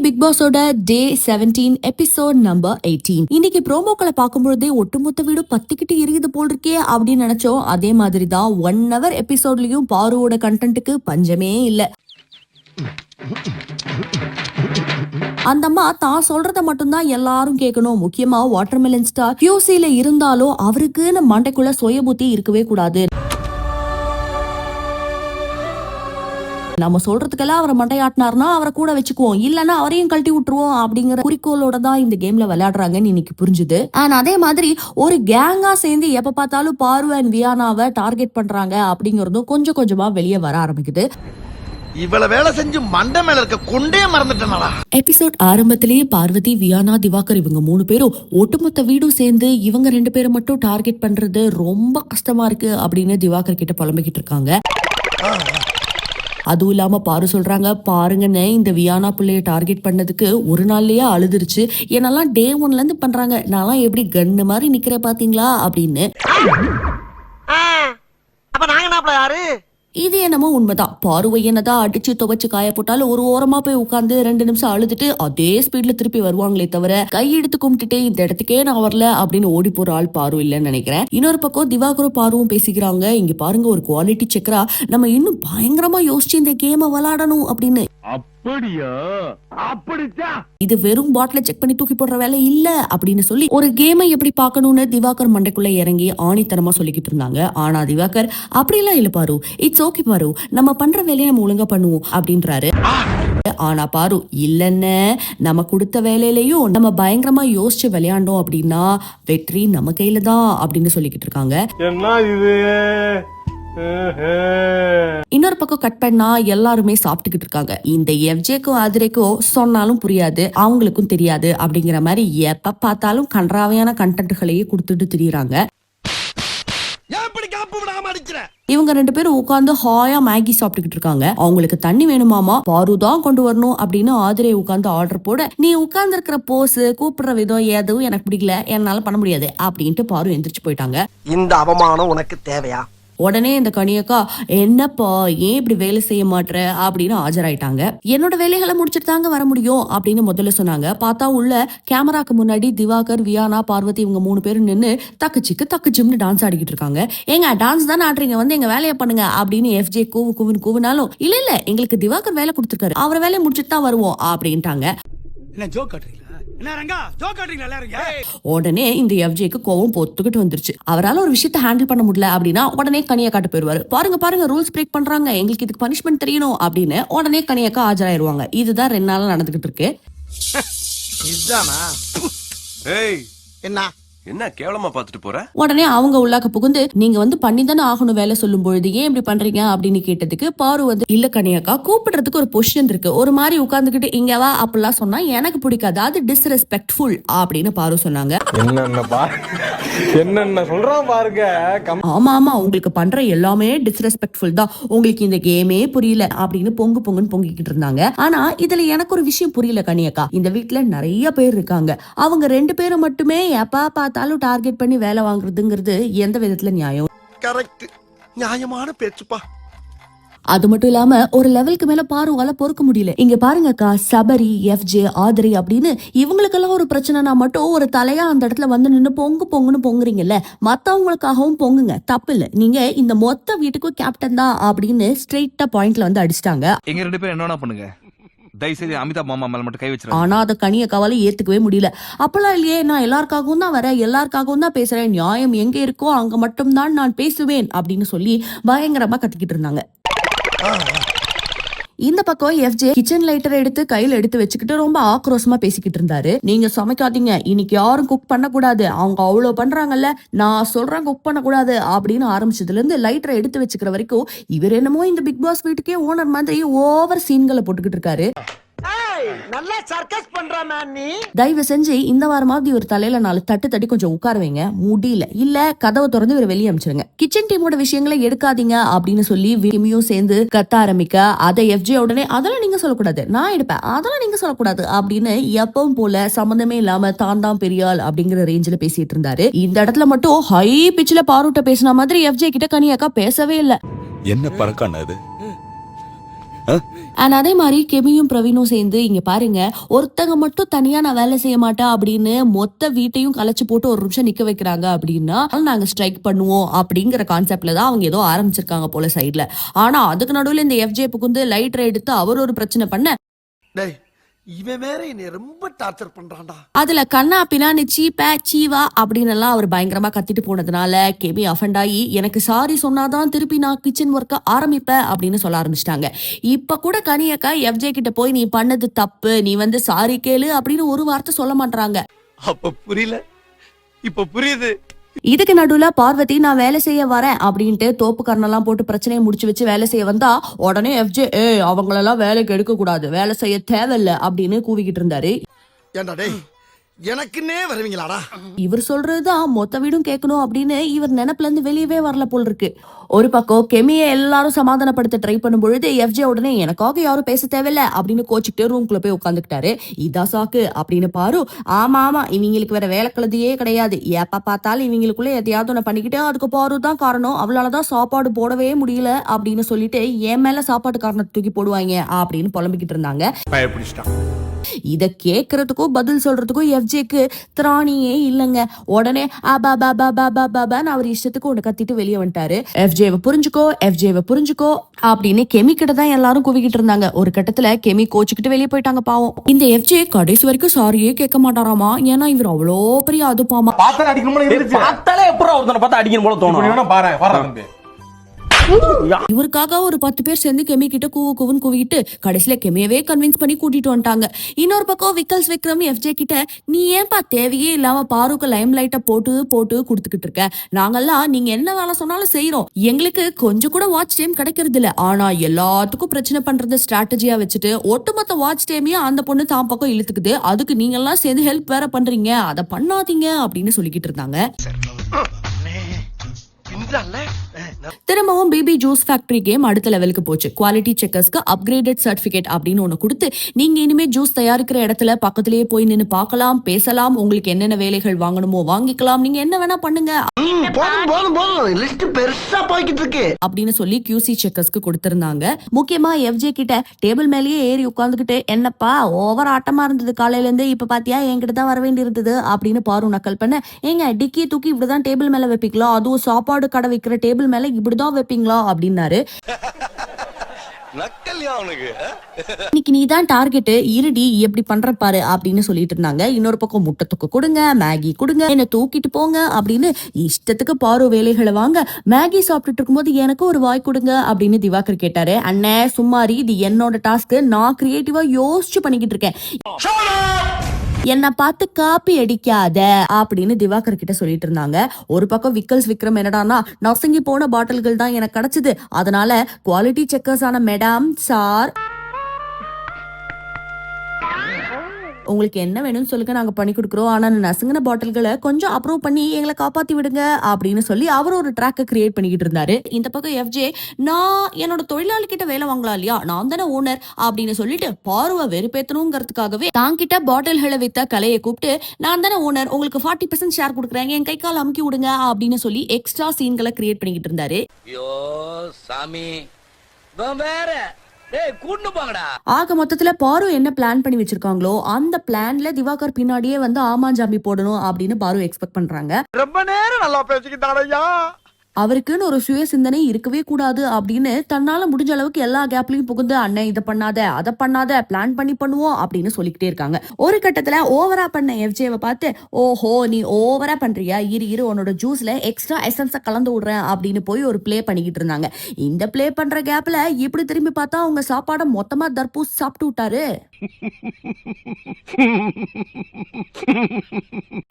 Big பாஸோட டே 17 episode number 18. இன்னைக்கு ப்ரோமோக்களை பார்க்கும்போதே ஒட்டுமொத்த வீடு பத்திக்கிட்டு எரியுது போல் இருக்கே அப்படின்னு நினைச்சோம். அதே மாதிரி தான் 1 hour எபிசோட்லயும் பாருவோட கண்டென்ட்டுக்கு பஞ்சமே இல்ல. அந்த அம்மா தான் சொல்றத மட்டும்தான் எல்லாரும் கேட்கணும். முக்கியமா வாட்டர்மெலன் ஸ்டார் QCல இருந்தாலும் அவருக்குன்னு மண்டைக்குள்ள சுய புத்தி இருக்கவே கூடாது. நம்ம சொல்றதுக்கெல்லாம் அவரை மண்டையாட்டினார்னா அவரை கூட வச்சுக்குவோம், இல்லன்னா அவரையும் கழட்டி விட்டுருவோம் அப்படிங்கிற குறிக்கோளோட தான் இந்த கேம்ல விளையாடுறாங்கன்னு இன்னைக்கு புரிஞ்சுது. அண்ட் அதே மாதிரி ஒரு கேங்கா சேர்ந்து எப்ப பார்த்தாலும் பாரு அண்ட் வியானாவை டார்கெட் பண்றாங்க அப்படிங்கறதும் கொஞ்சம் கொஞ்சமா வெளியே வர ஆரம்பிக்குது. இவ்வளவு வேலை செஞ்சு மண்டை மேல இருக்க கொண்டே மறந்துட்டேனா. எபிசோட் ஆரம்பத்திலேயே பார்வதி, வியானா, திவாகர் இவங்க 3 பேரும் ஒட்டுமொத்த வீடும் சேர்ந்து இவங்க 2 பேரை மட்டும் டார்கெட் பண்றது ரொம்ப கஷ்டமா இருக்கு அப்படின்னு திவாகர் கிட்ட புலம்பிக்கிட்டு இருக்காங்க. அதுவும் இல்லாம பாரு சொல்றாங்க, பாருங்கன்னு இந்த வியானா பிள்ளைய டார்கெட் பண்ணதுக்கு ஒரு நாள்லயே அழுதுருச்சு, என்னெல்லாம் டே 1ல இருந்து பண்றாங்க, நான்லாம் எப்படி கன்னு மாதிரி நிக்கிற பாத்தீங்களா அப்படின்னு. இது என்னமோ உண்மைதான். பாருவை என்னதான் அடிச்சு துவைச்சு காய போட்டாலும் ஒரு ஓரமா போய் உட்கார்ந்து 2 நிமிஷம் அழுதுட்டு அதே ஸ்பீட்ல திருப்பி வருவாங்களே தவிர கையெடுத்து கும்பிட்டுட்டு இந்த இடத்துக்கே நான் வரல அப்படின்னு ஓடி போற ஆள் பாரு இல்லைன்னு நினைக்கிறேன். இன்னொரு பக்கம் திவாகரும் பாருவும் பேசிக்கிறாங்க. இங்க பாருங்க, ஒரு குவாலிட்டி செக்கரா நம்ம இன்னும் பயங்கரமா யோசிச்சு இந்த கேமை விளையாடணும் அப்படின்னு. இது வெறும் பாட்டில செக் பண்ணி தூக்கி போடுற வேலை இல்ல அப்படின்னு சொல்லி ஒரு கேமை எப்படி பார்க்கணும்னு திவாகர் மண்டைக்குள்ள இறங்கி ஆணித்தனமா சொல்லிக்கிட்டு இருந்தாங்க. ஆனா திவாகர் அப்படிலாம் இல்ல பாரு, இட்ஸ் ஓகே பாரு, நம்ம பண்ற வேலையை நம்ம ஒழுங்கா பண்ணுவோம் அப்படின்றாரு. ஆனா பாரு இல்லன்னு, நம்ம கொடுத்த வேலையிலயும் நம்ம பயங்கரமா யோசிச்சு விளையாண்டோம் அப்படின்னா வெற்றி நம்ம கையில தான் அப்படின்னு சொல்லிக்கிட்டு இருக்காங்க. இன்னொரு பக்கம் கட் பண்ணா எல்லாருமே சாப்பிட்டுக்கிட்டு இருக்காங்க. இந்த எஃப்ஜேக்கும் ஆதிரைக்கும் சொன்னாலும் புரியாது, அவங்களுக்கும் தெரியாது அப்படிங்கிற மாதிரி எப்ப பார்த்தாலும் கன்றாவையான கண்டென்ட்களையே கொடுத்துட்டு திரியறாங்க. இவங்க 2 பேரும் உட்கார்ந்து ஹாயா மேகி சாப்பிட்டுக்கிட்டு இருக்காங்க. அவங்களுக்கு தண்ணி வேணுமாமா, பாரு தான் கொண்டு வரணும் அப்படின்னு ஆதிரை உட்கார்ந்து ஆர்டர் போட, நீ உட்கார்ந்து இருக்கிற போஸ் கூப்பிடுற விதம் எதுவும் எனக்கு பிடிக்கல, என்னால பண்ண முடியாது அப்படின்ட்டு பாரு எந்திரிச்சு போயிட்டாங்க. இந்த அவமானம் உனக்கு தேவையா? உடனே இந்த கனியக்கா, என்னப்பா ஏன் இப்படி வேலை செய்ய மாட்டற அப்படின்னு ஆஜராயிட்டாங்க. என்னோட வேலைகளை முடிச்சுட்டு தாங்க வர முடியும் அப்படின்னு முதல்ல சொன்னாங்க. பார்த்தா உள்ள கேமராக்கு முன்னாடி திவாகர், வியானா, பார்வதி இவங்க 3 பேரும் நின்று தக்குச்சிக்கு தக்கு ஜிம்னு டான்ஸ் ஆடிக்கிட்டு இருக்காங்க. ஏங்க டான்ஸ் தானே ஆடுறீங்க, வந்து எங்க வேலையை பண்ணுங்க அப்படின்னு எஃப்ஜே கூவுனாலும் இல்ல எங்களுக்கு திவாகர் வேலை கொடுத்துருக்காரு, அவர் வேலையை முடிச்சுட்டு தான் வருவோம் அப்படின்ட்டாங்க. உடனே இந்த எஃப்ஜேக்கு கோவம் பொத்துக்கிட்டு வந்துருச்சு. அவரால் ஒரு விஷயத்தை ஹேண்டில் பண்ண முடியல அப்படின்னா உடனே கனியக்காட்டு போயிருவாரு. பாருங்க ரூல்ஸ் பிரேக் பண்றாங்க, எங்களுக்கு இதுக்கு பனிஷ்மெண்ட் தெரியணும் அப்படின்னு உடனே கனியக்கா ஆஜராயிருவாங்க. இதுதான் 2 நாளா நடந்துகிட்டு இருக்கு. என்ன கேவலமா பாத்துட்டு போற? உடனே அவங்க உள்ளாக்க புகுந்து, நீங்க வந்து பண்ணிதானே ஆகணும் வேலை சொல்லும் பொழுது ஏன் இப்படி பண்றீங்க அப்படின்னு கேட்டதுக்கு பாரு வந்து, இல்ல கனியாக்கா, கூப்பிடுறதுக்கு ஒரு பொசிஷன் இருக்கு, ஒரு மாதிரி உட்கார்ந்துகிட்டு இங்க வா அப்படிலாம் சொன்னா எனக்கு பிடிக்காது, அது டிஸ்ரெஸ்பெக்ட்ஃபுல் அப்படின்னு பாரு சொன்னாங்க. என்னென்ன சொல்றோம் பாருங்க. ஆமா உங்களுக்கு பண்ற எல்லாமே டிஸ்ரெஸ்பெக்ட்ஃபுல் தான், உங்களுக்கு இந்த கேமே புரியல அப்படின்னு பொங்குன்னு பொங்கிக்கிட்டு இருந்தாங்க. ஆனா இதுல எனக்கு ஒரு விஷயம் புரியல கனியக்கா, இந்த வீட்டுல நிறைய பேர் இருக்காங்க, அவங்க 2 பேரும் மட்டுமே எப்ப பார்த்தாலும் டார்கெட் பண்ணி வேலை வாங்குறதுங்கிறது எந்த விதத்துல நியாயம்? கரெக்ட், நியாயமான பேச்சுப்பா. அது மட்டும் இல்லாம ஒரு லெவலுக்கு மேல பாருவால பொறுக்க முடியல. இங்க பாருங்கக்கா, சபரி, எஃப்ஜே, ஆதிரை அப்படின்னு இவங்களுக்கெல்லாம் ஒரு பிரச்சனைனா மட்டும் ஒரு தலையா அந்த இடத்துல வந்து நின்று பொங்குன்னு பொங்குறீங்கல்ல, மத்தவங்களுக்காகவும் பொங்குங்க, தப்பு இல்ல, நீங்க இந்த மொத்த வீட்டுக்கும் கேப்டன் தான் அப்படின்னு ஸ்ட்ரெயிட்டா பாயிண்ட்ல வந்து அடிச்சிட்டாங்க. எங்க 2 பேரும் என்ன பண்ணுங்க, தயவுசெய்து அமிதாப் மாமா மேல மட்டும் கை வச்சிரு. ஆனா அத கனியக்காவால ஏத்துக்கவே முடியல. அப்பெல்லாம் இல்லையே, நான் எல்லாருக்காகவும் தான் வரேன், எல்லாருக்காகவும் தான் பேசுறேன், நியாயம் எங்க இருக்கோ அங்க மட்டும் தான் நான் பேசுவேன் அப்படின்னு சொல்லி பயங்கரமா கத்திக்கிட்டு இருந்தாங்க. இந்த பக்கம் எஃப்ஜே கிச்சன் லைட்டர் எடுத்து கையில எடுத்து வச்சுக்கிட்டு ரொம்ப ஆக்ரோஷமா பேசிக்கிட்டு இருந்தாரு. நீங்க சமைக்காதீங்க, இன்னைக்கு யாரும் குக் பண்ண கூடாது, அவங்க அவ்வளவு பண்றாங்கல்ல, நான் சொல்றேன் குக் பண்ண கூடாது அப்படின்னு ஆரம்பிச்சதுல இருந்து லைட்டரை எடுத்து வச்சுக்கிற வரைக்கும் இவர் என்னமோ இந்த பிக் பாஸ் வீட்டுக்கே ஓனர் மாதிரி ஓவர் சீன்களை போட்டுக்கிட்டு இருக்காரு. தயவு செஞ்சு இந்த வாரமாவது இவர் தலையில 4 தட்டி கொஞ்சம் உட்கார வைங்க, முடியல இல்ல கதவை திறந்து இவர் வெளியே அனுப்பிச்சிருங்க. கிச்சன் டீமோட விஷயங்களை எடுக்காதீங்க அப்படின்னு சொல்லி விமியும் சேர்ந்து கத்த ஆரம்பிக்க, அதை எஃப்ஜே உடனே அதெல்லாம் நீங்க சொல்லக்கூடாது, நான் எடுப்பேன், அதெல்லாம் நீங்க சொல்லக்கூடாது அப்படின்னு எப்பவும் போல சம்பந்தமே இல்லாம தான் பெரியாள் அப்படிங்கிற ரேஞ்சில பேசிட்டு இருந்தாரு. இந்த இடத்துல மட்டும் ஹை பிச்சில பாருட்ட பேசின மாதிரி எஃப்ஜே கிட்ட கனியாக்கா பேசவே இல்ல. என்ன பறக்கானது அண்ட் அதே மாதிரி கெமியும் பிரவீனும் சேர்ந்து இங்க பாருங்க, ஒருத்தங்க மட்டும் தனியா நான் வேலை செய்ய மாட்டேன் அப்படின்னு மொத்த வீட்டையும் கலைச்சு போட்டு ஒரு நிமிஷம் நிக்க வைக்கிறாங்க அப்படின்னா நாங்க ஸ்ட்ரைக் பண்ணுவோம் அப்படிங்கிற கான்செப்ட்ல தான் அவங்க ஏதோ ஆரம்பிச்சிருக்காங்க போல சைட்ல. ஆனா அதுக்கு நடுவுல இந்த எஃப்ஜே புகுந்து லைட்டர் எடுத்து அவர் ஒரு பிரச்சனை பண்ண, டேய் இவன் வேற என்னை ரொம்ப டார்ச்சர் பண்றான்டா. அதுல கண்ணா பின்னான்னு சீப்ப சீவா அப்படின்னு எல்லாம் அவர் பயங்கரமா கத்திட்டு போனதுனால கெமி அஃபண்ட் ஆகி எனக்கு சாரி சொன்னாதான் திருப்பி நான் கிச்சன் ஒர்க்க ஆரம்பிப்பேன் அப்படின்னு சொல்ல ஆரம்பிச்சிட்டாங்க. இப்ப கூட கனியக்கா எஃப்ஜே கிட்ட போய் நீ பண்ணது தப்பு, நீ வந்து சாரி கேளு அப்படின்னு ஒரு வார்த்தை சொல்ல மாட்டாங்க. அப்ப புரியல, இப்ப புரியுது. இதுக்கு நடுவுல பார்வதி நான் வேலை செய்ய வரேன் அப்படின்ட்டு தோப்புக்காரனெல்லாம் போட்டு பிரச்சனையை முடிச்சு வச்சு வேலை செய்ய வந்தா உடனே எஃப்ஜே அவங்களெல்லாம் வேலைக்கு எடுக்க கூடாது, வேலை செய்ய தேவையில்ல அப்படின்னு கூவிக்கிட்டு இருந்தாரு. ஏண்டா டேய் எனக்குன்னே வருவீங்களாடா? இவர் சொல்றதுதான் மொத்த வீடும் கேட்கணும் அப்படின்னு இவர் நினைப்புல இருந்து வெளியவே வரல போல் இருக்கு. ஒரு பக்கம் கெமியை எல்லாரும் சமாதானப்படுத்த ட்ரை பண்ணும் பொழுது எஃப்ஜே உடனே எனக்காக யாரும் பேச தேவையில்ல அப்படின்னு கோச்சிக்கிட்டே ரூம்குள்ள போய் உட்காந்துக்கிட்டாரு. இதா சாக்கு அப்படின்னு பாரு, ஆமா ஆமா இவங்களுக்கு வேற வேலை கழுதியே கிடையாது, எப்ப பார்த்தாலும் இவங்களுக்குள்ள எதையாவது ஒண்ணு பண்ணிக்கிட்டே அதுக்கு பாரு தான் காரணம், அவளாலதான் சாப்பாடு போடவே முடியல அப்படின்னு சொல்லிட்டு என் மேல சாப்பாடு காரணத்தை தூக்கி போடுவாங்க அப்படின்னு புலம்பிக்கிட்டு இருந்தாங்க. இத கேக்குறதுக்கும் பதில் சொல்றதுக்கும் எஃப்ஜேக்கு திராணியே இல்லங்க. உடனே அவர் இஷ்டத்துக்கு ஒண்ணு கத்திட்டு வெளியே வந்துட்டாரு. எஃப்ஜேவை புரிஞ்சுக்கோ அப்படின்னு கெமி கிட்ட தான் எல்லாரும் குவிக்கிட்டு இருந்தாங்க. ஒரு கட்டத்துல கெமி கோச்சுக்கிட்டு வெளியே போயிட்டாங்க பாவம். இந்த எஃப்ஜே கடைசி வரைக்கும் சாரியே கேட்க மாட்டாராமா, ஏன்னா இவர் அவ்வளோ பெரிய அதுப்பாமா. இவருக்காக ஒரு 10 பேர் சேர்ந்து கெமி கிட்ட கூவுன்னு கூவிட்டு கடைசியில கெமியவே கன்வின்ஸ் பண்ணி கூட்டிட்டு வந்துட்டாங்க. இன்னொரு பக்கம் விக்ரம் எஃப்ஜே கிட்ட நீ ஏன்பா தேவையே இல்லாம பாருக்கு லைம் லைட்ட போட்டு கொடுத்துக்கிட்டு இருக்க, நாங்கெல்லாம் நீங்க என்ன வேலை சொன்னாலும் செய்யறோம், எங்களுக்கு கொஞ்சம் கூட வாட்ச் டைம் கிடைக்கிறது இல்ல, ஆனா எல்லாத்துக்கும் பிரச்சனை பண்றது ஸ்ட்ராட்டஜியா வச்சுட்டு ஒட்டுமொத்த வாட்ச் டைமையும் அந்த பொண்ணு தான் பக்கம் இழுத்துக்குது, அதுக்கு நீங்க எல்லாம் சேர்ந்து ஹெல்ப் வேற பண்றீங்க, அதை பண்ணாதீங்க அப்படின்னு சொல்லிக்கிட்டு இருந்தாங்க. திரும்பவும் பேபி ஜூஸ் ஃபேக்டரி கேம் அடுத்த லெவலுக்கு போச்சு. குவாலிட்டி செக்கர்ஸ்க்கு அப்கிரேடட் சர்டிபிகேட் அப்படின்னு ஒண்ணு கொடுத்து நீங்க இனிமே ஜூஸ் தயாரிக்கிற இடத்துல பக்கத்திலேயே போய் நின்னு பார்க்கலாம், பேசலாம், உங்களுக்கு என்னென்ன வேலைகள் வாங்கணுமோ வாங்கிக்கலாம், நீங்க என்ன வேணா பண்ணுங்க அப்படின்னு சொல்லி QC செக்கர்ஸ்க்கு கொடுத்திருந்தாங்க. முக்கியமா எஃப்ஜே கிட்ட டேபிள் மேலேயே ஏறி உட்கார்ந்துகிட்டு என்னப்பா ஓவர் ஆட்டமா இருந்தது காலையில இருந்து, இப்ப பாத்தியா என்கிட்ட தான் வர வேண்டி இருந்தது அப்படின்னு பாரு நக்கல் பண்ண, ஏங்க டிக்கி தூக்கி இப்படிதான் டேபிள் மேல வைப்பீங்களா, அதுவும் சாப்பாடு கடை வைக்கிற டேபிள் மேல இப்படிதான் வைப்பீங்களா அப்படின்னாரு. இன்னைக்கு நீ தான் டார்கெட், இருடி எப்படி பண்ற பாரு அப்படின்னு சொல்லிட்டு இருந்தாங்க. இன்னொரு பக்கம் முட்டை தொக்கு கொடுங்க, மேகி கொடுங்க, என்ன தூக்கிட்டு போங்க அப்படின்னு இஷ்டத்துக்கு பாரு வேலைகளை வாங்க. மேகி சாப்பிட்டுட்டு இருக்கும்போது எனக்கு ஒரு வாய் கொடுங்க அப்படின்னு திவாகர் கேட்டாரு. அண்ணே சும்மாரி, இது என்னோட டாஸ்க், நான் கிரியேட்டிவா யோசிச்சு பண்ணிக்கிட்டு இருக்கேன், என்ன பார்த்து காப்பி அடிக்காத அப்படின்னு திவாகர் கிட்ட சொல்லிட்டு இருந்தாங்க. ஒரு பக்கம் விக்ரம் என்னடானா நசுங்கி போன பாட்டில்கள் தான் எனக்கு கிடைச்சது, அதனால குவாலிட்டி செக்கர்ஸ் ஆன மேடம் சார் உங்களுக்கு என்ன வேணும்னு சொல்லுங்க, நாங்க பண்ணி கொடுக்குறோம், ஆனா நசுங்கின பாட்டில்களை கொஞ்சம் அப்ரூவ் பண்ணி எங்களை காப்பாத்தி விடுங்க அப்படின்னு சொல்லி அவர் ஒரு ட்ராக்கை கிரியேட் பண்ணிக்கிட்டு இருந்தாரு. இந்த பக்கம் எஃப்ஜே நான் என்னோட தொழிலாளி கிட்ட வேலை வாங்கலாம் இல்லையா, நான் தானே ஓனர் அப்படின்னு சொல்லிட்டு பார்வை வெறுப்பேத்தணுங்கிறதுக்காகவே தாங்கிட்ட பாட்டில்களை வித்த கலையை கூப்பிட்டு நான் தானே ஓனர், உங்களுக்கு 40% ஷேர் கொடுக்குறேன், என் கை கால் அமுக்கி விடுங்க அப்படின்னு சொல்லி எக்ஸ்ட்ரா சீன்களை கிரியேட் பண்ணிக்கிட்டு இருந்தாரு. ஆக மொத்தத்துல பாரு என்ன பிளான் பண்ணி வச்சிருக்காங்களோ அந்த பிளான்ல திவாகர் பின்னாடியே வந்து ஆமாஞ்சாம்பி போடணும் அப்படின்னு பாரு எக்ஸ்பெக்ட் பண்றாங்க. ரொம்ப நேரம் நல்லா பேசிக்கிட்டாரையா, அவருக்குன்னு ஒரு சுய சிந்தனை இருக்கவே கூடாது அப்படின்னு தன்னால முடிஞ்ச அளவுக்கு எல்லா கேப்லயும் புகுந்து அண்ணன் இதை பண்ணாத அதை பண்ணாத பிளான் பண்ணி பண்ணுவோம் அப்படின்னு சொல்லிக்கிட்டே இருக்காங்க. ஒரு கட்டத்துல ஓவரா பண்ண எஃப்ஜேவை பார்த்து ஓஹோ நீ ஓவரா பண்றியா, இரு உன்னோட ஜூஸ்ல எக்ஸ்ட்ரா எசன்ஸை கலந்து விடுறேன் அப்படின்னு போய் ஒரு பிளே பண்ணிக்கிட்டு இருந்தாங்க. இந்த பிளே பண்ற கேப்ல இப்படி திரும்பி பார்த்தா அவங்க சாப்பாடை மொத்தமா தர்பூஸ் சாப்பிட்டு விட்டாரு.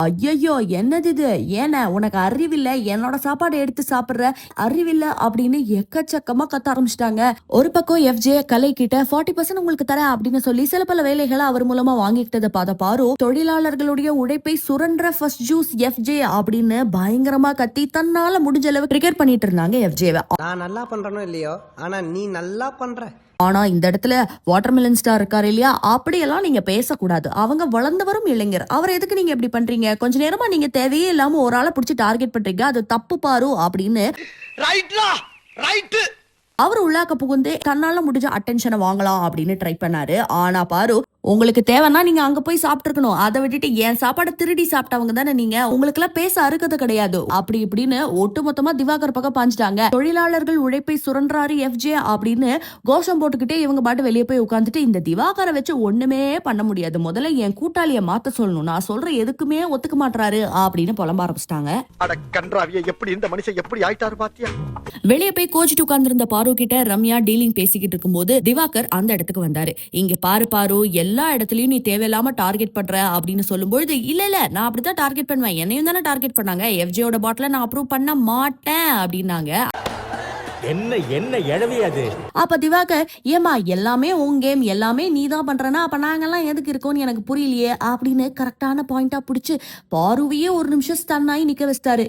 ஐயோ என்னது இது, ஏன உனக்கு அறிவில்லை, என்னோட சாப்பாடு எடுத்து சாப்பிடுற அறிவில்ல அப்படின்னு எக்கச்சக்கமா கத்த ஆரம்பிச்சிட்டாங்க. ஒரு பக்கம் எஃப்ஜே கலை கிட்ட 40% உங்களுக்கு தர அப்படின்னு சொல்லி சில பல வேலைகளை அவர் மூலமா வாங்கிக்கிட்டதை பார்த்த பாரு தொழிலாளர்களுடைய உழைப்பை சுரண்ட ஃபர்ஸ்ட் ஜூஸ் எஃப்ஜே அப்படின்னு பயங்கரமா கத்தி தன்னால முடிஞ்ச அளவு ட்ரிகர் பண்ணிட்டு இருந்தாங்க எஃப்ஜேவை. நான் நல்லா பண்றனோ இல்லையோ, ஆனா நீ நல்லா பண்ற. ஆனா இந்த இடத்துல வாட்டர்மெலன் ஸ்டார் இருக்காரு இல்லையா, அப்படியெல்லாம் நீங்க பேசக்கூடாது, அவங்க வளர்ந்து வரும் இளைஞர், அவர் எதுக்கு நீங்க எப்படி பண்றீங்க, கொஞ்ச நேரமா நீங்க தேவையே இல்லாம ஒரு ஆளை பிடிச்சி டார்கெட் பண்றீங்க, அது தப்பு பாரு அப்படின்னு அவர் உள்ளாக்க புகுந்து தன்னால முடிஞ்ச அட்டென்ஷனை வாங்கலாம் அப்படின்னு ட்ரை பண்ணாரு. ஆனா பாரு, உங்களுக்கு தேவைன்னா நீங்க அங்க போய் சாப்பிட்டுருக்கணும். அதை விட்டுட்டு என் சாப்பாடை திருடி சாப்பிட்டவங்க தானே நீங்க, உங்களுக்கு எல்லாம் பேச அறுக்கிறது கிடையாது அப்படி இப்படின்னு ஒட்டுமொத்தமா திவாகர் பக்கம் பாஞ்சிட்டாங்க. தொழிலாளர்கள் உழைப்பை சுரண்டாரு எஃப்ஜே அப்படின்னு கோஷம் போட்டுக்கிட்டே இவங்க பாட்டு வெளியே போய் உட்காந்துட்டு, இந்த திவாகரை வச்சு ஒண்ணுமே பண்ண முடியாது, முதல்ல என் கூட்டாளியை மாத்த சொல்லணும், நான் சொல்ற எதுக்குமே ஒத்துக்க மாட்டாரு அப்படின்னு புலம்ப ஆரம்பிச்சிட்டாங்க. எப்படி இந்த மனுஷன் எப்படி ஆயிட்டாரு பாத்தியா? வெளியே போய் கோச்சிட்டு உட்கார்ந்திருந்த பாரு கிட்ட ரம்யா டீலிங் பேசிக்கிட்டு இருக்கும்போது திவாகர் அந்த இடத்துக்கு வந்தாரு. இங்க பாரு எல்லா இடத்துலயும் நீ தேவையில்லாம டார்கெட் பண்ற அப்படின்னு சொல்லும்போது, இல்ல நான் அப்படித்தான் டார்கெட் பண்ணுவேன், என்னையும் தானே டார்கெட் பண்ணாங்க, எஃப்ஜேயோட பாட்டில நான் அப்ரூவ் பண்ண மாட்டேன் அப்படின்னாங்க. என்ன எழவி அது? அப்ப திவாகர், ஏமா எல்லாமே உன் கேம், எல்லாமே நீ தான் பண்றனா, அப்ப நாங்கெல்லாம் எதுக்கு இருக்கோம்னு எனக்கு புரியலையே அப்படின்னு கரெக்டான பாயிண்டா புடிச்சு பாருவையே ஒரு நிமிஷம் ஸ்டன் ஆகி நிக்க வச்சிட்டாரு.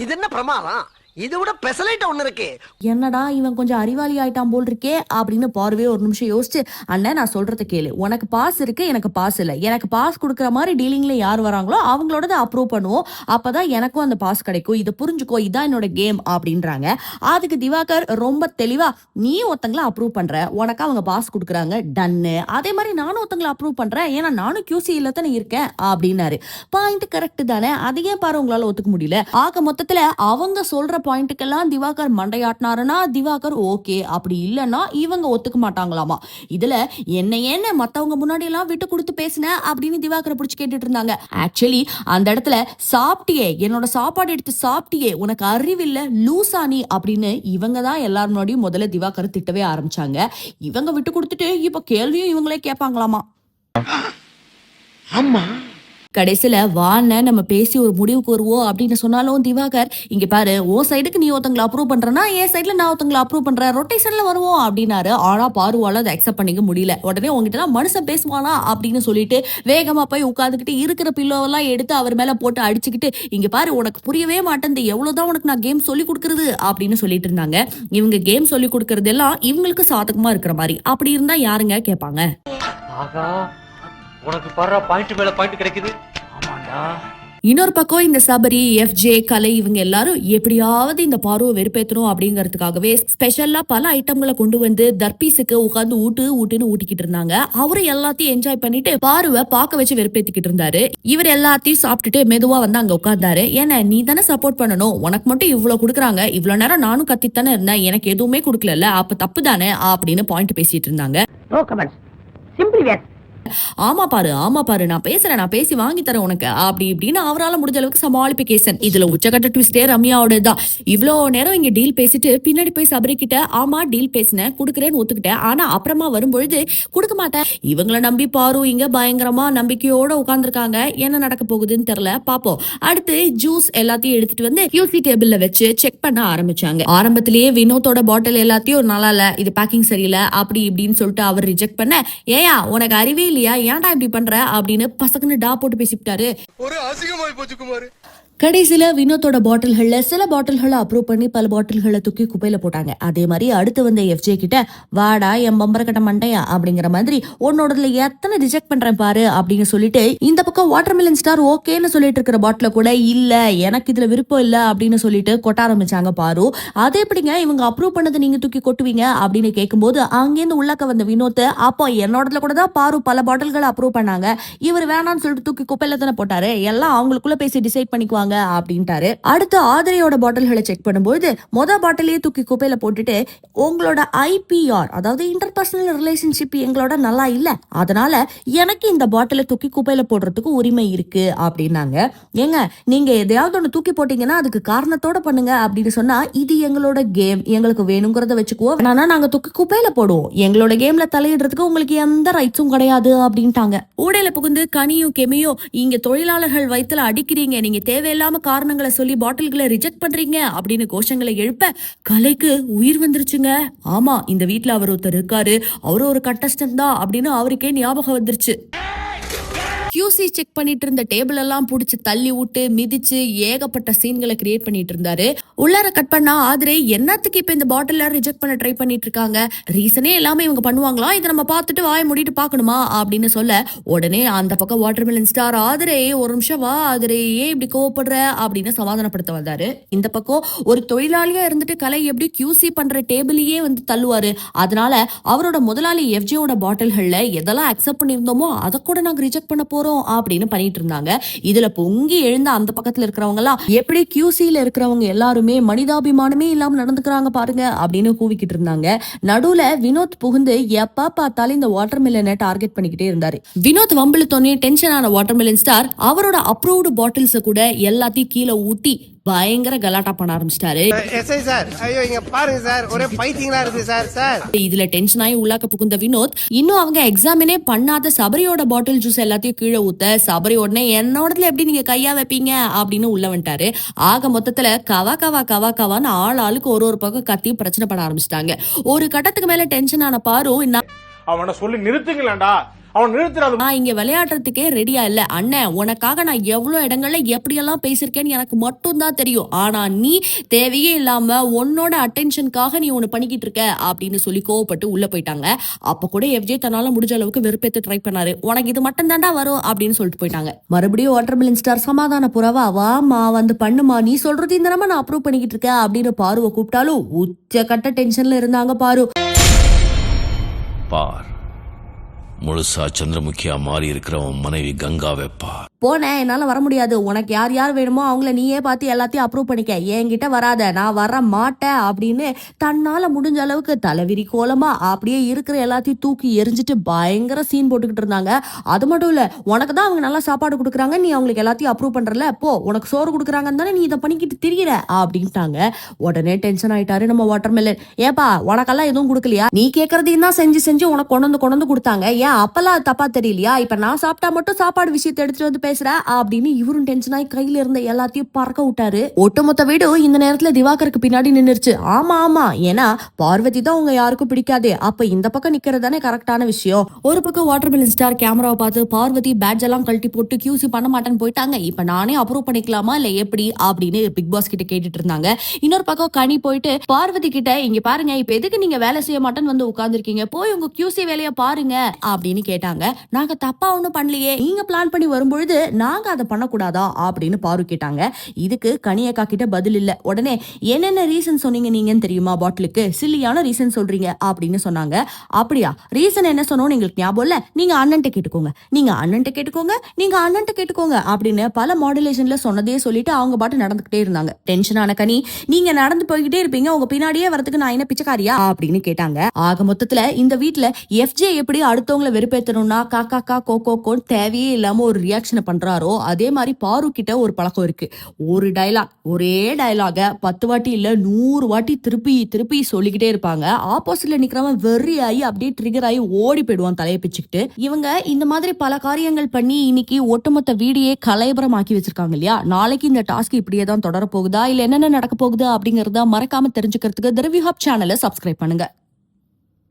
இது என்ன பிரமாதம்? இதை விட பெசலைட் ஒண்ணு இருக்கு. என்னடா இவன் கொஞ்சம் அறிவாளி ஆயிட்டான் போல் இருக்கே அப்படின்னு பார்வே ஒரு நிமிஷம் யோசிச்சு, அண்ணன் நான் சொல்றத கேளு, உனக்கு பாஸ் இருக்கு, எனக்கு பாஸ் இல்ல, எனக்கு பாஸ் கொடுக்குற மாதிரி டீலிங்ல யார் வராங்களோ அவங்களோட அப்ரூவ் பண்ணுவோம், அப்பதான் எனக்கும் அந்த பாஸ் கிடைக்கும், இதை புரிஞ்சுக்கோ, இதான் என்னோட கேம் அப்படின்றாங்க. அதுக்கு திவாகர் ரொம்ப தெளிவா, நீ ஒருத்தங்களை அப்ரூவ் பண்ற, உனக்கு அவங்க பாஸ் கொடுக்குறாங்க, டன்னு, அதே மாதிரி நானும் ஒருத்தங்களை அப்ரூவ் பண்றேன், ஏன்னா நானும் QC இல்ல தானே இருக்கேன் அப்படின்னாரு. பாயிண்ட் கரெக்ட் தானே, அதையே பாரு உங்களால ஒத்துக்க முடியல. ஆக மொத்தத்துல அவங்க சொல்ற பாயிண்ட்டுக்கெல்லாம் திவாகர் மண்டையாட்டினாருன்னா திவாகர் ஓகே, அப்படி இல்லைன்னா இவங்க ஒத்துக்க மாட்டாங்களாமா. இதுல என்ன மத்தவங்க முன்னாடி எல்லாம் விட்டு கொடுத்து பேசின அப்படின்னு திவாகரை பிடிச்சு கேட்டுட்டு இருந்தாங்க. ஆக்சுவலி அந்த இடத்துல சாப்பிட்டியே, என்னோட சாப்பாடு எடுத்து சாப்பிட்டியே, உனக்கு அறிவில்ல, லூசானி அப்படின்னு இவங்க தான் எல்லாரும் முன்னாடியும் முதல்ல திவாகரை திட்டவே ஆரம்பிச்சாங்க. இவங்க விட்டு கொடுத்துட்டு இப்ப கேள்வியும் இவங்களே கேட்பாங்களாமா. ஆமா, கடைசியில வான நம்ம பேசி ஒரு முடிவுக்கு வருவோம் அப்படின்னு சொன்னாலும் திவாகர், இங்க பாரு, ஓ சைடுக்கு நீ ஒருத்தங்களை அப்ரூவ் பண்றனா, என் சைடுல நான் ஒருத்தங்களை அப்ரூவ் பண்றேன், ரொட்டேஷன்ல வருவோம் அப்படின்னாரு. ஆனா பாருவால அதை அக்செப்ட் பண்ணிக்க முடியல. உடனே உங்ககிட்ட மனுஷன் பேசுவானா அப்படின்னு சொல்லிட்டு வேகமா போய் உட்காந்துக்கிட்டு இருக்கிற பில்லோவெல்லாம் எடுத்து அவர் மேல போட்டு அடிச்சுக்கிட்டு, இங்க பாரு உனக்கு புரியவே மாட்டேன், எவ்வளவுதான் உனக்கு நான் கேம் சொல்லி கொடுக்கறது அப்படின்னு சொல்லிட்டு இருந்தாங்க. இவங்க கேம் சொல்லி கொடுக்கறது எல்லாம் இவங்களுக்கு சாதகமா இருக்கிற மாதிரி, அப்படி இருந்தா யாருங்க கேட்பாங்க? ஆகா, உனக்கு பர்ற பாயிண்ட் மேல பாயிண்ட் கிடைக்குது. ஆமாண்டா. இன்னொரு பக்கம் இந்த சபரி, எஃப்ஜே, கலை இவங்க எல்லாரும் எப்படியாவது இந்த பாருவை வெறுப்பேற்றணும் அப்படிங்கறதுக்காகவே ஸ்பெஷலா பல ஐட்டங்களை கொண்டு வந்து தர்பீஸுக்கு உட்காந்து ஊட்டுன்னு ஊட்டிக்கிட்டு இருந்தாங்க. அவரு எல்லாத்தையும் என்ஜாய் பண்ணிட்டு பாருவை பார்க்க வச்சு வெறுப்பேத்திக்கிட்டு இருந்தாரு. இவர் எல்லாத்தையும் சாப்பிட்டுட்டு மெதுவா வந்து அங்க உட்கார்ந்தாரு. ஏன்னா நீ தானே சப்போர்ட் பண்ணணும், உனக்கு மட்டும் இவ்வளவு கொடுக்குறாங்க, இவ்வளவு நேரம் நானும் கத்தித்தானே இருந்தேன், எனக்கு எதுவுமே கொடுக்கல, அப்ப தப்பு தானே அப்படின்னு பாயிண்ட் பேசிட்டு இருந்தாங்க. ஆமா பாரு நான் பேசுறேன், நான் பேசி வாங்கி தரேன் உனக்கு அப்படி இப்படின்னு அவரால் முடிஞ்ச அளவுக்கு சமாளிப்பிகேசன். இதுல உச்சகட்ட ட்விஸ்டே ரம்யாவோட தான். இவ்வளோ நேரம் இங்க டீல் பேசிட்டு பின்னாடி போய் சபரி கிட்ட, ஆமா டீல் பேசினேன், குடுக்குறேன்னு ஒத்துக்கிட்டேன், ஆனா அப்புறமா வரும்பொழுது கொடுக்க மாட்டேன். இவங்களை நம்பி பாரு இங்க பயங்கரமா நம்பிக்கையோட உட்கார்ந்துருக்காங்க. என்ன நடக்க போகுதுன்னு தெரியல, பாப்போம். அடுத்து ஜூஸ் எல்லாத்தையும் எடுத்துட்டு வந்து QC டேபிள்ல வச்சு செக் பண்ண ஆரம்பிச்சாங்க. ஆரம்பத்திலேயே வினோத்தோட பாட்டில் எல்லாத்தையும் நல்லா இல்ல, இது பேக்கிங் சரியில்லை அப்படி இப்படின்னு சொல்லிட்டு அவர் ரிஜெக்ட் பண்ண, ஏயா உனக்கு அறிவே இல்லையா, ஏன்டா இப்படி பண்ற அப்படின்னு பசங்கன்னு டா போட்டு பேசிட்டாரு. ஒரு அசிங்கமாய் போச்சு குமார். கடைசியில வினோத்தோட பாட்டில்கள்ல சில பாட்டில்களை அப்ரூவ் பண்ணி பல பாட்டில்களை தூக்கி குப்பையில போட்டாங்க. அதே மாதிரி அடுத்து வந்த எஃப்ஜே கிட்ட, வாடா என் பம்பர கட்ட மண்டையா அப்படிங்கிற மாதிரி உன்னோடதுல எத்தனை ரிஜெக்ட் பண்றேன் பாரு அப்படின்னு சொல்லிட்டு, இந்த பக்கம் வாட்டர்மெலன் ஸ்டார் ஓகேன்னு சொல்லிட்டு இருக்கிற பாட்டில கூட இல்ல எனக்கு இதுல விருப்பம் இல்ல அப்படின்னு சொல்லிட்டு கொட்ட ஆரம்பிச்சாங்க பாரு. அதே எப்படிங்க இவங்க அப்ரூவ் பண்ணதை நீங்க தூக்கி கொட்டுவீங்க அப்படின்னு கேட்கும்போது அங்கேருந்து உள்ளக்க வந்த வினோத், அப்போ என்னோடதுல கூட தான் பாரு பல பாட்டில்களை அப்ரூவ் பண்ணாங்க, இவர் வேணான்னு சொல்லிட்டு தூக்கி குப்பையில தானே போட்டாரு, எல்லாம் அவங்களுக்குள்ள பேசி டிசைட் பண்ணிக்குவாங்க அப்படின்ட்டாரு. அடுத்து ஆதிரையோட பாட்டில்களை செக் பண்ணும்போது பாட்டிலேயே தூக்கி குப்பையில போட்டுட்டு, உங்களோட IPR அதாவது இன்டர்பர்சனல் ரிலேஷன்ஷிப் எங்களோட நல்லா இல்ல, அதனால எனக்கு இந்த பாட்டில தூக்கி குப்பையில போடுறதுக்கு உரிமை இருக்கு அப்படின்னாங்க. ஏங்க நீங்க எதையாவது ஒண்ணு தூக்கி போட்டீங்கன்னா அதுக்கு காரணத்தோட பண்ணுங்க அப்படின்னு சொன்னா, இது எங்களோட கேம், எங்களுக்கு வேணுங்கிறத வச்சுக்குவோம், ஆனா நாங்க தூக்கி குப்பையில போடுவோம், எங்களோட கேம்ல தலையிடுறதுக்கு உங்களுக்கு எந்த ரைட்ஸும் கிடையாது அப்படின்ட்டாங்க. ஊடையில புகுந்து கனியும் கெமியும் இங்க தொழிலாளர்கள் வயித்துல அடிக்கிறீங்க, நீங்க தேவையில்லாம காரணங்களை சொல்லி பாட்டில்களை ரிஜெக்ட் பண்றீங்க அப்படின்னு கோஷங்களை எழுப்ப கலைக்கு உயிர் வந்துருச்சுங்க. ஆமா இந்த வீட்டுல அவர் ஒருத்தர் இருக்காரு, அவரு ஒரு கண்டஸ்டன்ட் தான் அப்படின்னு அவருக்கே ஞாபகம் வந்துருச்சு. QC செக் பண்ணிட்டு இருந்த டேபிள் எல்லாம் புடிச்சு தள்ளி விட்டு மிதிச்சு ஏகப்பட்ட சீன்களை கிரியேட் பண்ணிட்டு இருந்தாரு. உள்ளார கட் பண்ணா ஆதிரை என்னத்துக்கு இப்ப இந்த பாட்டில ரிஜெக்ட் பண்ண ட்ரை பண்ணிட்டு இருக்காங்க, ரீசனே எல்லாமே இவங்க பண்ணுவாங்களா, இதை நம்ம பார்த்துட்டு வாய மூடிட்டு பாக்கணுமா அப்படின்னு சொல்ல, உடனே அந்த பக்கம் வாட்டர்மெலன் ஸ்டார் ஆதிரை ஒரு நிமிஷம் வா ஆதிரை ஏன் இப்படி கோவப்படுற அப்படின்னு சமாதானப்படுத்த வந்தாரு. இந்த பக்கம் ஒரு தொழிலாளியா இருந்துட்டு கலை எப்படி QC பண்ற டேபிளையே வந்து தள்ளுவாரு, அதனால அவரோட முதலாளி FJயோட பாட்டில்கள்ல எதெல்லாம் அக்செப்ட் பண்ணிருந்தோமோ அதை கூட நாங்க ரிஜெக்ட் பண்ண போறோம் அப்படின்னு பண்ணிட்டு இருந்தாங்க. இதுல பொங்கி எழுந்த அந்த பக்கத்துல இருக்கிறவங்க எல்லாம் எப்படி QCல இருக்கிறவங்க எல்லாருமே மனிதாபிமானமே இல்லாம நடந்துக்கிறாங்க பாருங்க அப்படின்னு கூவிக்கிட்டு இருந்தாங்க. நடுவுல வினோத் புகுந்து எப்ப பார்த்தாலும் இந்த வாட்டர்மெலனை டார்கெட் பண்ணிக்கிட்டே இருந்தாரு. வினோத் வம்பிழுத்தோன்னே டென்ஷன் ஆன வாட்டர்மெலன் ஸ்டார் அவரோட அப்ரூவ்டு பாட்டில்ஸ் கூட எல்லாத்தையும் கீழே ஊட்டி பயங்கர கலாட்டா பண்ண ஆரம்பிச்சிட்டாரு. எஸ்ஐ சார், ஐயோ இங்க பாருங்க சார், ஒரே பைத்தியங்களா இருக்கு சார். இதுல டென்ஷன் ஆகி உள்ளாக்க புகுந்த வினோத் இன்னும் அவங்க எக்ஸாமினே பண்ணாத சபரியோட பாட்டில் ஜூஸ் எல்லாத்தையும் கீழே ஊத்த, சபரி உடனே என்னோடதுல எப்படி நீங்க கையா வைப்பீங்க அப்படின்னு உள்ள வந்துட்டாரு. ஆக மொத்தத்துல கவா கவா கவா கவான்னு ஆளுக்கு ஒரு பக்கம் கத்தி பிரச்சனை பண்ண ஆரம்பிச்சிட்டாங்க. ஒரு கட்டத்துக்கு மேல டென்ஷன் ஆன பாரு, அவனை சொல்லி நிறுத்துங்களேன்டா, அவன் நிறுத்துறாது. நான் இங்க விளையாடுறதுக்கே ரெடியா இல்ல அண்ணன், உனக்காக நான் எவ்வளவு இடங்கள்ல எப்படியெல்லாம் பேசிருக்கேன்னு எனக்கு மட்டும் தான் தெரியும், ஆனா நீ தேவையே இல்லாம உன்னோட அட்டென்ஷனுக்காக நீ ஒண்ணு பண்ணிக்கிட்டு இருக்க அப்படின்னு சொல்லி கோவப்பட்டு உள்ள போயிட்டாங்க. அப்ப கூட FJ தன்னால முடிஞ்ச அளவுக்கு வெறுப்பேத்து ட்ரை பண்ணாரு. உனக்கு இது மட்டும் தாண்டா வரும் அப்படின்னு சொல்லிட்டு போயிட்டாங்க. மறுபடியும் வாட்டர்மெலன் ஸ்டார் சமாதான புறவா வாமா வந்து பண்ணுமா, நீ சொல்றது இந்த நம்ம நான் அப்ரூவ் பண்ணிக்கிட்டு இருக்கேன் அப்படின்னு பாருவை கூப்பிட்டாலும் உச்சக்கட்ட டென்ஷன்ல இருந்தாங்க பாரு. பார், முழுசா சந்திரமுகியா மாறி இருக்கிறவன் மனைவி கங்காவை பார். போனேன், என்னால வர முடியாது, உனக்கு யார் யார் வேணுமோ அவங்கள நீயே பார்த்து எல்லாத்தையும் அப்ரூவ் பண்ணிக்க, என்கிட்ட வராத, நான் வர மாட்டேன் அப்படின்னு தன்னால முடிஞ்ச அளவுக்கு தலைவிரி கோலமா அப்படியே இருக்கிற எல்லாத்தையும் தூக்கி எரிஞ்சிட்டு பயங்கர சீன் போட்டுக்கிட்டு இருந்தாங்க. அது மட்டும் இல்ல, உனக்கு தான் அவங்க நல்லா சாப்பாடு கொடுக்குறாங்க, நீ அவங்களுக்கு எல்லாத்தையும் அப்ரூவ் பண்றல, போ உனக்கு சோறு கொடுக்குறாங்கன்னு தானே நீ இதை பண்ணிக்கிட்டு திரிகிற அப்படின்ட்டாங்க. உடனே டென்ஷன் ஆயிட்டாரு நம்ம வாட்டர்மெலன். ஏப்பா உனக்கெல்லாம் எதுவும் கொடுக்கலையா, நீ கேட்கறதையும் தான் செஞ்சு உனக்கு கொண்டு வந்து கொடுத்தாங்க, ஏன் அப்பெல்லாம் தப்பா தெரியலையா, இப்ப நான் சாப்பிட்டா மட்டும் சாப்பாடு விஷயத்தை எடுத்துட்டு வந்து பேசுற அப்படின்னு இவரும் டென்ஷன் ஆகி கையில இருந்த எல்லாத்தையும் பறக்க விட்டாரு. ஒட்டுமொத்த வீடு இந்த நேரத்துல திவாகருக்கு பின்னாடி நின்னுருச்சு. ஆமா, ஏன்னா பார்வதி தான் உங்க யாருக்கும் பிடிக்காது, அப்ப இந்த பக்கம் நிக்கிறது தானே கரெக்டான விஷயம். ஒரு பக்கம் வாட்டர்மெலன் ஸ்டார் கேமராவை பார்த்து பார்வதி பேட்ஜ் எல்லாம் கழட்டி போட்டு QC பண்ண மாட்டேன்னு போயிட்டாங்க, இப்ப நானே அப்ரூவ் பண்ணிக்கலாமா இல்ல எப்படி அப்படின்னு பிக் பாஸ் கிட்ட கேட்டுட்டு இருந்தாங்க. இன்னொரு பக்கம் கனி போயிட்டு பார்வதி கிட்ட, இங்க பாருங்க இப்ப எதுக்கு நீங்க வேலை செய்ய மாட்டேன்னு வந்து உட்கார்ந்துருக்கீங்க, போய் உங்க QC வேலையை பாருங்க அப்படின்னு கேட்டாங்க. நாங்க தப்பா ஒண்ணும் பண்ணலையே, நீங்க பிளான் பண்ணி வரும்பொழுது நாங்க அதை பண்ணக்கூடாதா அப்படின்னு பாரு கேட்டாங்க. இதுக்கு கனியக்கா கிட்ட பதில் இல்ல. உடனே என்னென்ன ரீசன் சொன்னீங்க நீங்கன்னு தெரியுமா, பாட்டிலுக்கு சில்லியான ரீசன் சொல்றீங்க அப்படின்னு சொன்னாங்க. அப்படியா, ரீசன் என்ன சொன்னோம் எங்களுக்கு ஞாபகம் இல்ல, நீங்க அண்ணன்ட்ட கேட்டுக்கோங்க, நீங்க அண்ணன்ட்ட கேட்டுக்கோங்க, நீங்க அண்ணன்ட்ட கேட்டுக்கோங்க அப்படின்னு பல மாடுலேஷன்ல சொன்னதே சொல்லிட்டு அவங்க பாட்டு நடந்துகிட்டே இருந்தாங்க. டென்ஷனான கனி, நீங்க நடந்து போய்கிட்டே இருப்பீங்க, உங்க பின்னாடியே வரதுக்கு நான் என்ன பிச்சைக்காரியா அப்படின்னு கேட்டாங்க. ஆக மொத்தத்துல இந்த வீட்டுல FJ எப்படி அடுத்தவங்களை வெறுப்பேத்தணும்னா காக்கா கோகோன்னு தேவையே இல்லாம ஒரு ரியாக்ஷனை பண்றாரோ, அதே மாதிரி பாரு கிட்ட ஒரு பழக்கம் இருக்கு. ஒரு டைலாக், ஒரே டைலாக 10 வாட்டி இல்ல 100 வாட்டி திருப்பி சொல்லிக்கிட்டே இருப்பாங்க. ஆப்போசிட்ல நிக்கிறவன் வெறி ஆகி அப்படியே ட்ரிகர் ஆகி ஓடி போயிடுவான் தலையை பிச்சுக்கிட்டு. இவங்க இந்த மாதிரி பல காரியங்கள் பண்ணி இன்னைக்கு ஒட்டுமொத்த வீடியே கலைபரம் ஆக்கி வச்சிருக்காங்க இல்லையா. நாளைக்கு இந்த டாஸ்க் இப்படியே தான் தொடர போகுதா இல்ல என்னென்ன நடக்க போகுது அப்படிங்கறத மறக்காம தெரிஞ்சுக்கிறதுக்கு தி ரிவ்யூ ஹப் சேனலை சப்ஸ்கிரைப் பண்ணுங்க.